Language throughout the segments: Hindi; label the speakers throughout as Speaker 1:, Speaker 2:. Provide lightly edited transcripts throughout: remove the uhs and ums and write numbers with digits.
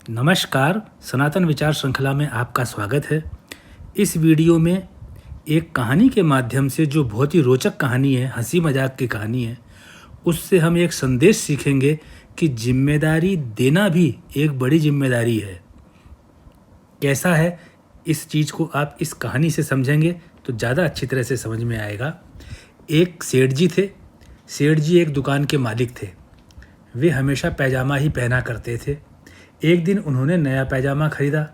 Speaker 1: नमस्कार, सनातन विचार श्रृंखला में आपका स्वागत है। इस वीडियो में एक कहानी के माध्यम से जो बहुत ही रोचक कहानी है, हंसी मजाक की कहानी है, उससे हम एक संदेश सीखेंगे कि जिम्मेदारी देना भी एक बड़ी जिम्मेदारी है। कैसा है, इस चीज़ को आप इस कहानी से समझेंगे तो ज़्यादा अच्छी तरह से समझ में आएगा। एक सेठ जी थे। सेठ जी एक दुकान के मालिक थे। वे हमेशा पैजामा ही पहना करते थे। एक दिन उन्होंने नया पैजामा खरीदा।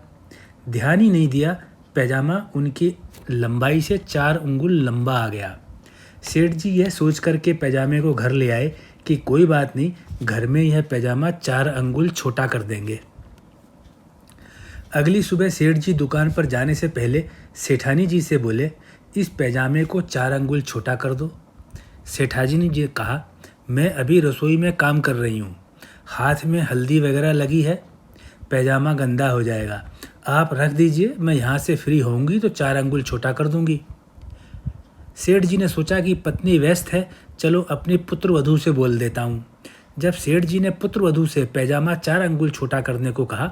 Speaker 1: ध्यान ही नहीं दिया, पैजामा उनकी लंबाई से 4 अंगुल लंबा आ गया। सेठ जी यह सोच कर के पैजामे को घर ले आए कि कोई बात नहीं, घर में यह पैजामा 4 अंगुल छोटा कर देंगे। अगली सुबह सेठ जी दुकान पर जाने से पहले सेठानी जी से बोले, इस पैजामे को 4 अंगुल छोटा कर दो। सेठाजी ने जी कहा, मैं अभी रसोई में काम कर रही हूँ, हाथ में हल्दी वगैरह लगी है, पैजामा गंदा हो जाएगा, आप रख दीजिए, मैं यहाँ से फ्री होंगी तो 4 अंगुल छोटा कर दूंगी। सेठ जी ने सोचा कि पत्नी व्यस्त है, चलो अपनी पुत्र वधू से बोल देता हूँ। जब सेठ जी ने पुत्र वधू से पैजामा 4 अंगुल छोटा करने को कहा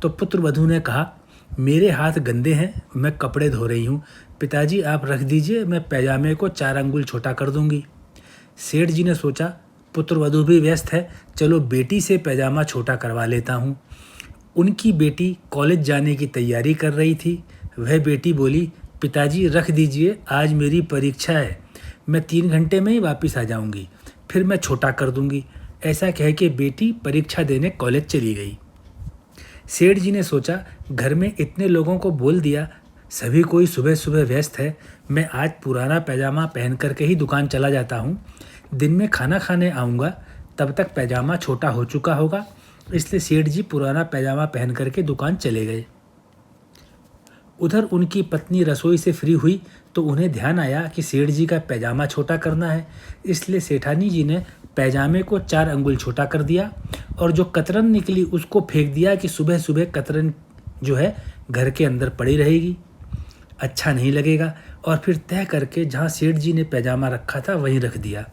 Speaker 1: तो पुत्र वधू ने कहा, मेरे हाथ गंदे हैं, मैं कपड़े धो रही हूँ, पिताजी आप रख दीजिए, मैं पैजामे को 4 अंगुल छोटा कर दूंगी। सेठ जी ने सोचा पुत्र वधू भी व्यस्त है, चलो बेटी से पैजामा छोटा करवा लेता हूँ। उनकी बेटी कॉलेज जाने की तैयारी कर रही थी। वह बेटी बोली, पिताजी रख दीजिए, आज मेरी परीक्षा है, मैं 3 घंटे में ही वापस आ जाऊंगी, फिर मैं छोटा कर दूंगी। ऐसा कह के बेटी परीक्षा देने कॉलेज चली गई। सेठ जी ने सोचा, घर में इतने लोगों को बोल दिया, सभी कोई सुबह सुबह व्यस्त है, मैं आज पुराना पैजामा पहन करके ही दुकान चला जाता हूँ, दिन में खाना खाने आऊँगा, तब तक पैजामा छोटा हो चुका होगा। इसलिए सेठ जी पुराना पैजामा पहन करके दुकान चले गए। उधर उनकी पत्नी रसोई से फ्री हुई तो उन्हें ध्यान आया कि सेठ जी का पैजामा छोटा करना है। इसलिए सेठानी जी ने पैजामे को 4 अंगुल छोटा कर दिया और जो कतरन निकली उसको फेंक दिया कि सुबह सुबह कतरन जो है घर के अंदर पड़ी रहेगी, अच्छा नहीं लगेगा। और फिर तय करके जहाँ सेठ जी ने पैजामा रखा था वहीं रख दिया।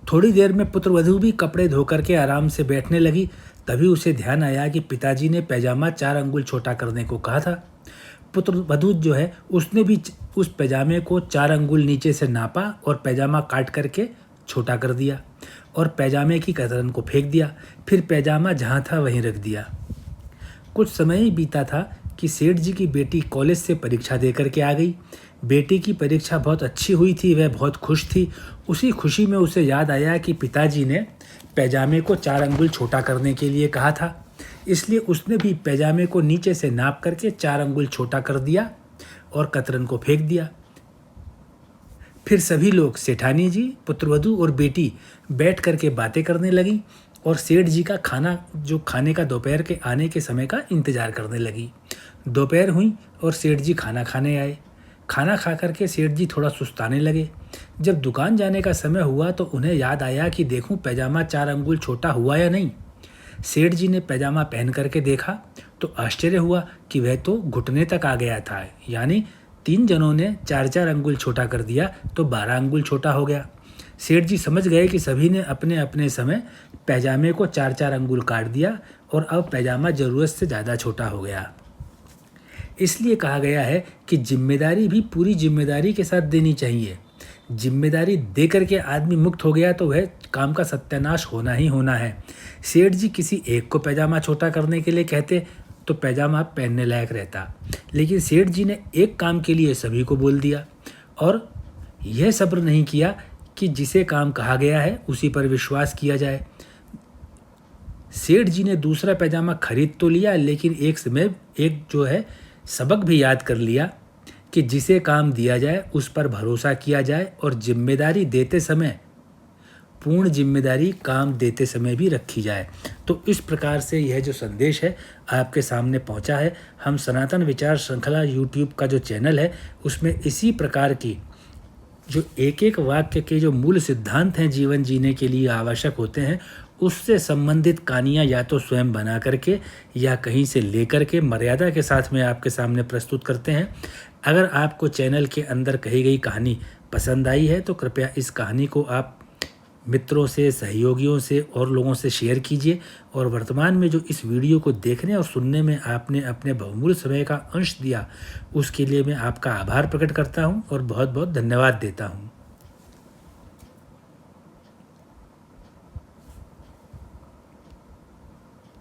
Speaker 1: थोड़ी देर में पुत्र वधू भी कपड़े धो करके आराम से बैठने लगी। तभी उसे ध्यान आया कि पिताजी ने पैजामा 4 अंगुल छोटा करने को कहा था। पुत्र वधू जो है उसने भी उस पैजामे को 4 अंगुल नीचे से नापा और पैजामा काट करके छोटा कर दिया और पैजामे की कतरन को फेंक दिया। फिर पैजामा जहाँ था वहीं रख दिया। कुछ समय ही बीता था कि सेठ जी की बेटी कॉलेज से परीक्षा दे करके आ गई। बेटी की परीक्षा बहुत अच्छी हुई थी, वह बहुत खुश थी। उसी खुशी में उसे याद आया कि पिताजी ने पैजामे को 4 अंगुल छोटा करने के लिए कहा था। इसलिए उसने भी पैजामे को नीचे से नाप करके 4 अंगुल छोटा कर दिया और कतरन को फेंक दिया। फिर सभी लोग, सेठानी जी, पुत्रवधू और बेटी, बैठ करके बातें करने लगी और सेठ जी का खाने का दोपहर के आने के समय का इंतजार करने लगी। दोपहर हुई और सेठ जी खाना खाने आए। खाना खा करके सेठ जी थोड़ा सुस्ताने लगे। जब दुकान जाने का समय हुआ तो उन्हें याद आया कि देखूं पैजामा 4 अंगुल छोटा हुआ या नहीं। सेठ जी ने पैजामा पहन करके देखा तो आश्चर्य हुआ कि वह तो घुटने तक आ गया था, यानी 3 जनों ने 4-4 अंगुल छोटा कर दिया तो 12 अंगुल छोटा हो गया। सेठ जी समझ गए कि सभी ने अपने अपने समय पैजामे को 4-4 अंगुल काट दिया और अब पैजामा ज़रूरत से ज़्यादा छोटा हो गया। इसलिए कहा गया है कि जिम्मेदारी भी पूरी जिम्मेदारी के साथ देनी चाहिए। जिम्मेदारी दे करके आदमी मुक्त हो गया तो वह काम का सत्यानाश होना ही होना है। सेठ जी किसी एक को पैजामा छोटा करने के लिए कहते तो पैजामा पहनने लायक रहता, लेकिन सेठ जी ने एक काम के लिए सभी को बोल दिया और यह सब्र नहीं किया कि जिसे काम कहा गया है उसी पर विश्वास किया जाए। सेठ जी ने दूसरा पैजामा खरीद तो लिया, लेकिन एक जो है सबक भी याद कर लिया कि जिसे काम दिया जाए उस पर भरोसा किया जाए और जिम्मेदारी देते समय, पूर्ण जिम्मेदारी काम देते समय भी रखी जाए। तो इस प्रकार से यह जो संदेश है आपके सामने पहुंचा है। हम सनातन विचार श्रृंखला यूट्यूब का जो चैनल है उसमें इसी प्रकार की जो एक एक वाक्य के जो मूल सिद्धांत हैं जीवन जीने के लिए आवश्यक होते हैं, उससे संबंधित कहानियाँ या तो स्वयं बना करके या कहीं से लेकर के मर्यादा के साथ में आपके सामने प्रस्तुत करते हैं। अगर आपको चैनल के अंदर कही गई कहानी पसंद आई है तो कृपया इस कहानी को आप मित्रों से, सहयोगियों से और लोगों से शेयर कीजिए। और वर्तमान में जो इस वीडियो को देखने और सुनने में आपने अपने बहुमूल्य समय का अंश दिया, उसके लिए मैं आपका आभार प्रकट करता हूँ और बहुत बहुत धन्यवाद देता हूँ।